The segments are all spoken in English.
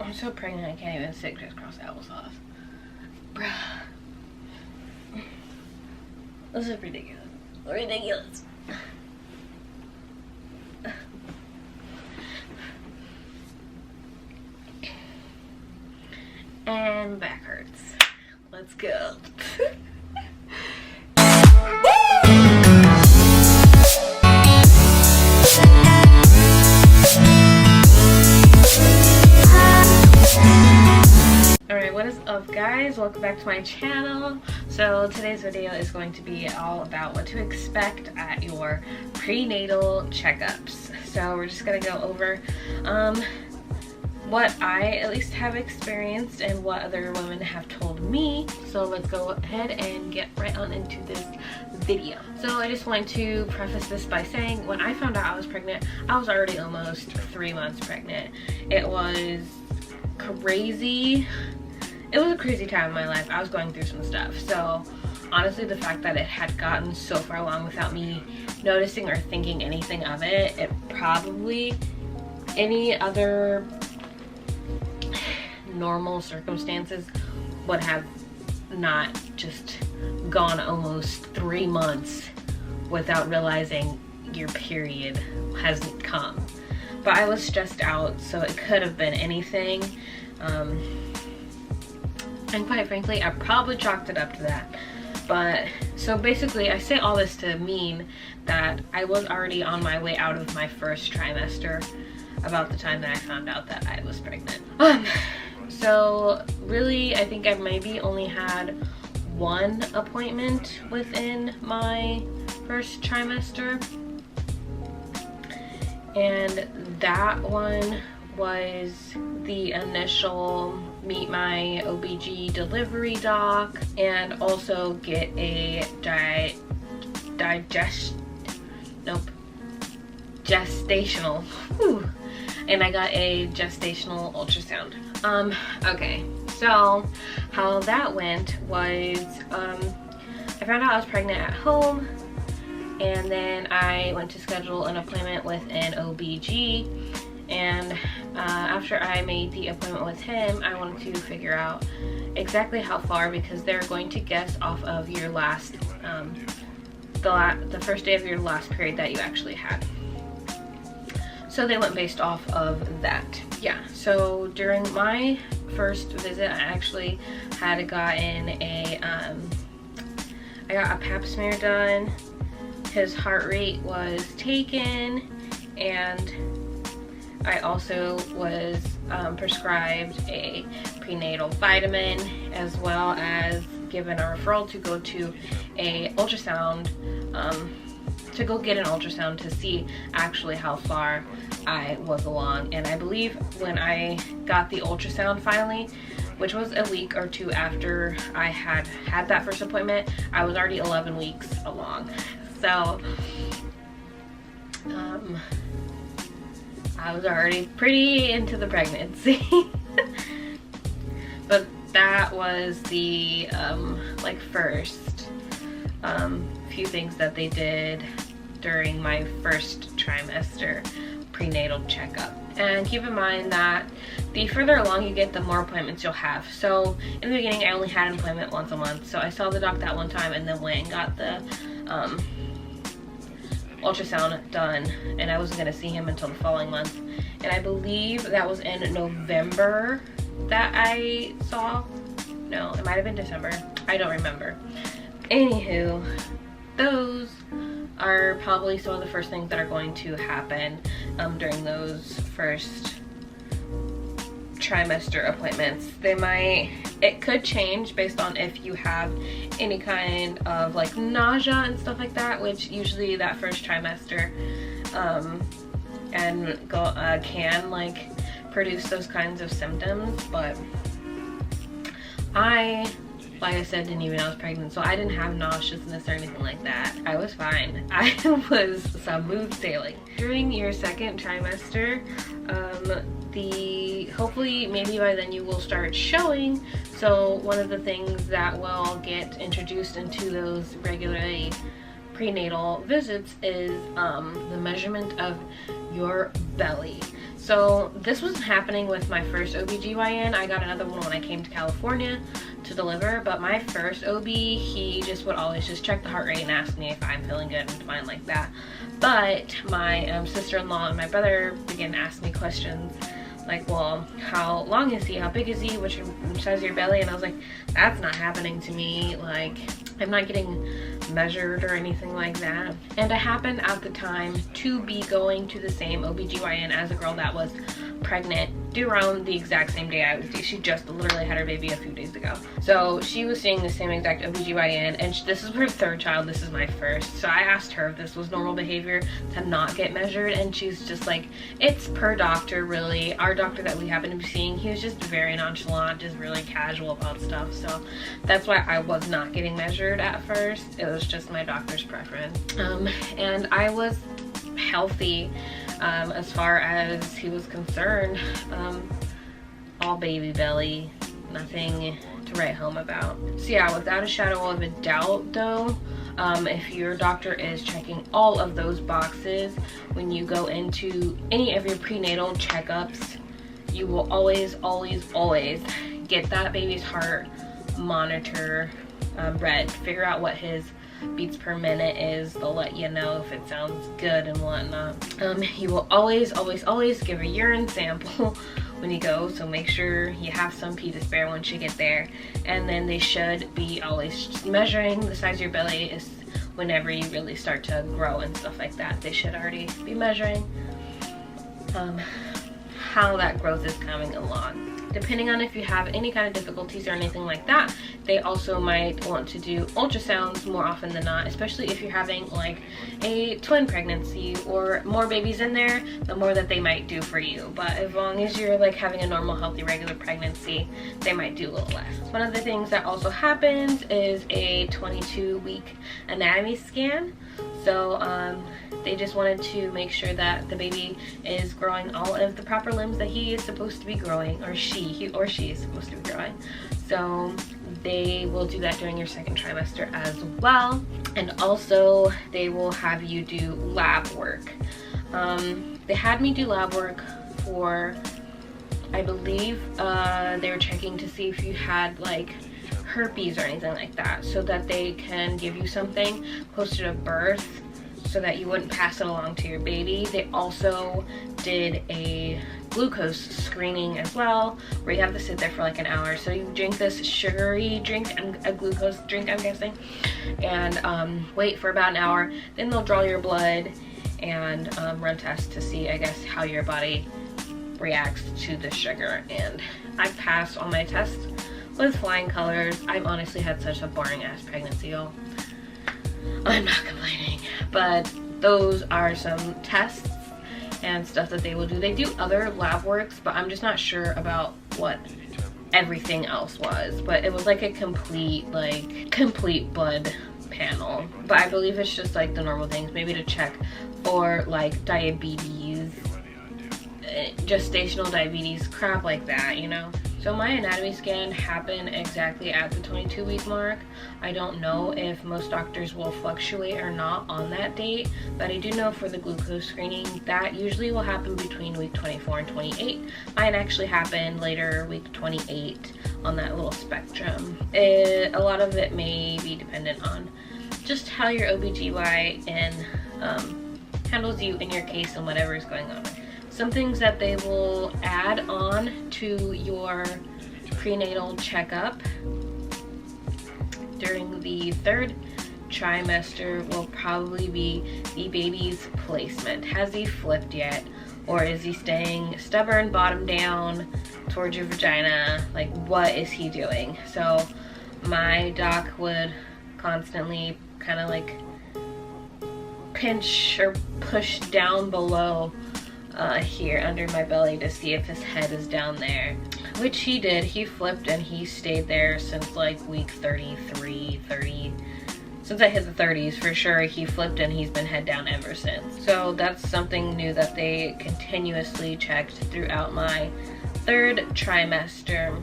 I'm so pregnant I can't even sit crisscross applesauce. Bruh. This is ridiculous. Ridiculous. And back hurts. Let's go. Alright, what is up guys? Welcome back to my channel. So today's video is going to be all about what to expect at your prenatal checkups. So we're just gonna go over what I at least have experienced and what other women have told me. So let's go ahead and get right on into this video. So I just want to preface this by saying when I found out I was pregnant, I was already almost 3 months pregnant. It was crazy. It was a crazy time in my life. I was going through some stuff. So honestly, the fact that it had gotten so far along without me noticing or thinking anything of it, it probably, any other normal circumstances would have not just gone almost 3 months without realizing your period hasn't come. But I was stressed out, so it could have been anything. And quite frankly, I probably chalked it up to that. But so basically, I say all this to mean that I was already on my way out of my first trimester about the time that I found out that I was pregnant. So really, I think I maybe only had one appointment within my first trimester. And that one was the initial meet my OBG delivery doc and also get a gestational. Whew. And I got a gestational ultrasound. Okay, so how that went was I found out I was pregnant at home, and then I went to schedule an appointment with an OBG, and after I made the appointment with him, I wanted to figure out exactly how far, because they're going to guess off of your last the first day of your last period that you actually had. So they went based off of that. Yeah, so during my first visit, I actually had gotten a I got a pap smear done. His heart rate was taken, and I also was prescribed a prenatal vitamin, as well as given a referral to go to a ultrasound, to go get an ultrasound to see actually how far I was along. And I believe when I got the ultrasound finally, which was a week or two after I had that first appointment, I was already 11 weeks along. So I was already pretty into the pregnancy. But that was the like first few things that they did during my first trimester prenatal checkup. And keep in mind that the further along you get, the more appointments you'll have. So in the beginning, I only had an appointment once a month. So I saw the doc that one time and then went and got the ultrasound done, and I wasn't gonna see him until the following month. And I believe that was in November that I saw. No, it might have been December. I don't remember. Anywho, those are probably some of the first things that are going to happen during those first trimester appointments. It could change based on if you have any kind of like nausea and stuff like that, which usually that first trimester can like produce those kinds of symptoms. But like I said, didn't even know I was pregnant, so I didn't have nauseousness or anything like that. I was fine. I was smooth sailing. During your second trimester, hopefully maybe by then you will start showing. So one of the things that will get introduced into those regularly prenatal visits is the measurement of your belly. So this wasn't happening with my first OBGYN. I got another one when I came to California to deliver, but my first OB, he just would always just check the heart rate and ask me if I'm feeling good and fine like that. But my sister-in-law and my brother began to ask me questions like, well, how long is he? How big is he? Which size of your belly? And I was like, that's not happening to me. Like, I'm not getting measured or anything like that. And I happened at the time to be going to the same OBGYN as a girl that was pregnant due around the exact same day I was due. She just literally had her baby a few days ago. So she was seeing the same exact OBGYN, and this is her third child, this is my first. So I asked her if this was normal behavior to not get measured, and she's just like, it's per doctor really. Our doctor that we happen to be seeing, he was just very nonchalant, just really casual about stuff. So that's why I was not getting measured at first. It was just my doctor's preference. And I was healthy as far as he was concerned. All baby belly, nothing to write home about. So yeah, without a shadow of a doubt though, if your doctor is checking all of those boxes when you go into any of your prenatal checkups, you will always get that baby's heart monitor read. Figure out what his beats per minute is. They'll let you know if it sounds good and whatnot. You will always give a urine sample when you go, so make sure you have some pee to spare once you get there. And then they should be always measuring the size of your belly is whenever you really start to grow and stuff like that. They should already be measuring how that growth is coming along. Depending on if you have any kind of difficulties or anything like that, they also might want to do ultrasounds more often than not, especially if you're having like a twin pregnancy or more babies in there, the more that they might do for you. But as long as you're like having a normal, healthy, regular pregnancy, they might do a little less. One of the things that also happens is a 22-week anatomy scan. So they just wanted to make sure that the baby is growing all of the proper limbs that he is supposed to be growing, or he or she is supposed to be growing. So they will do that during your second trimester as well. And also they will have you do lab work. They had me do lab work for, I believe they were checking to see if you had like herpes or anything like that, so that they can give you something closer to birth so that you wouldn't pass it along to your baby. They also did a glucose screening as well, where you have to sit there for like an hour. So you drink this sugary drink, and a glucose drink I'm guessing, and wait for about an hour. Then they'll draw your blood and run tests to see, I guess, how your body reacts to the sugar. And I passed all my tests with flying colors. I've honestly had such a boring ass pregnancy, y'all. I'm not complaining, but those are some tests and stuff that they will do. They do other lab works, but I'm just not sure about what everything else was. But it was like a complete blood panel. But I believe it's just like the normal things, maybe to check for like diabetes, gestational diabetes, crap like that, you know. So my anatomy scan happened exactly at the 22-week mark. I don't know if most doctors will fluctuate or not on that date, but I do know for the glucose screening, that usually will happen between week 24 and 28. Mine actually happened later, week 28, on that little spectrum. A lot of it may be dependent on just how your OBGYN handles you in your case and whatever is going on. Some things that they will add on to your prenatal checkup during the third trimester will probably be the baby's placement. Has he flipped yet? Or is he staying stubborn, bottom down towards your vagina? Like, what is he doing? So my doc would constantly kind of like pinch or push down below here under my belly to see if his head is down there, which he did. He flipped and he stayed there since like week 33, 30. Since I hit the 30s for sure, he flipped and he's been head down ever since. So that's something new that they continuously checked throughout my third trimester.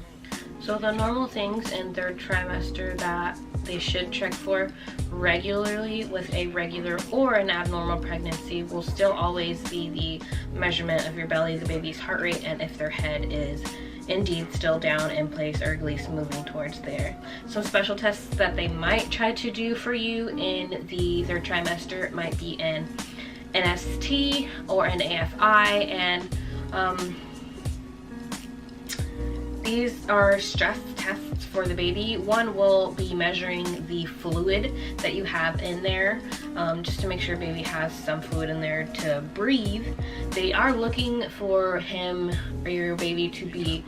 So the normal things in third trimester that they should check for regularly with a regular or an abnormal pregnancy will still always be the measurement of your belly, the baby's heart rate, and if their head is indeed still down in place or at least moving towards there. Some special tests that they might try to do for you in the third trimester might be an NST or an AFI, and these are stress tests for the baby. One will be measuring the fluid that you have in there, just to make sure baby has some fluid in there to breathe. They are looking for him or your baby to be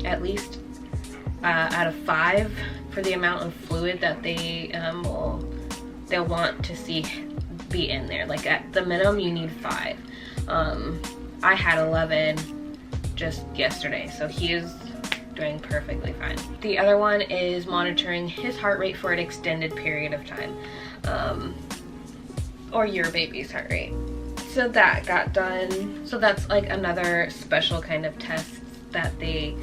at least out of 5 for the amount of fluid that they'll want to see be in there. Like at the minimum you need 5. I had 11 just yesterday, so he is doing perfectly fine. The other one is monitoring his heart rate for an extended period of time, or your baby's heart rate. So that got done. So that's like another special kind of test that they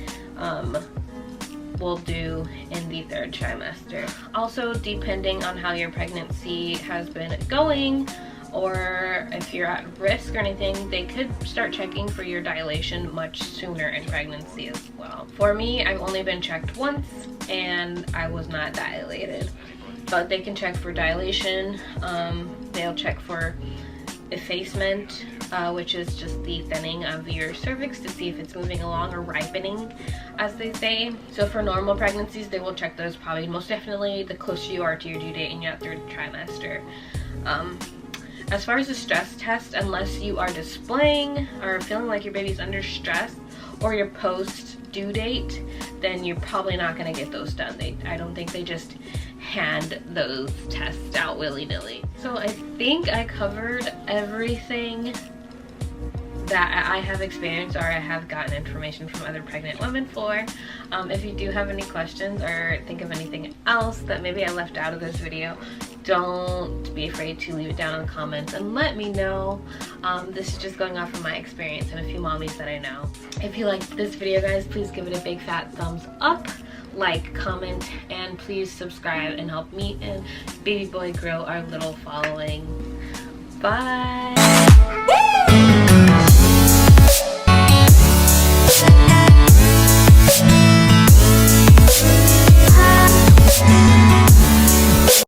will do in the third trimester. Also, depending on how your pregnancy has been going, or if you're at risk or anything, they could start checking for your dilation much sooner in pregnancy as well. For me, I've only been checked once and I was not dilated, but they can check for dilation. They'll check for effacement, which is just the thinning of your cervix to see if it's moving along or ripening, as they say. So for normal pregnancies, they will check those probably most definitely the closer you are to your due date in your third trimester. As far as the stress test, unless you are displaying or feeling like your baby's under stress or your post due date, then you're probably not going to get those done. I don't think they just hand those tests out willy-nilly. So I think I covered everything that I have experienced or I have gotten information from other pregnant women for. If you do have any questions or think of anything else that maybe I left out of this video, don't be afraid to leave it down in the comments and let me know. This is just going off from my experience and a few mommies that I know. If you liked this video, guys, please give it a big fat thumbs up, like, comment, and please subscribe and help me and baby boy grow our little following. Bye.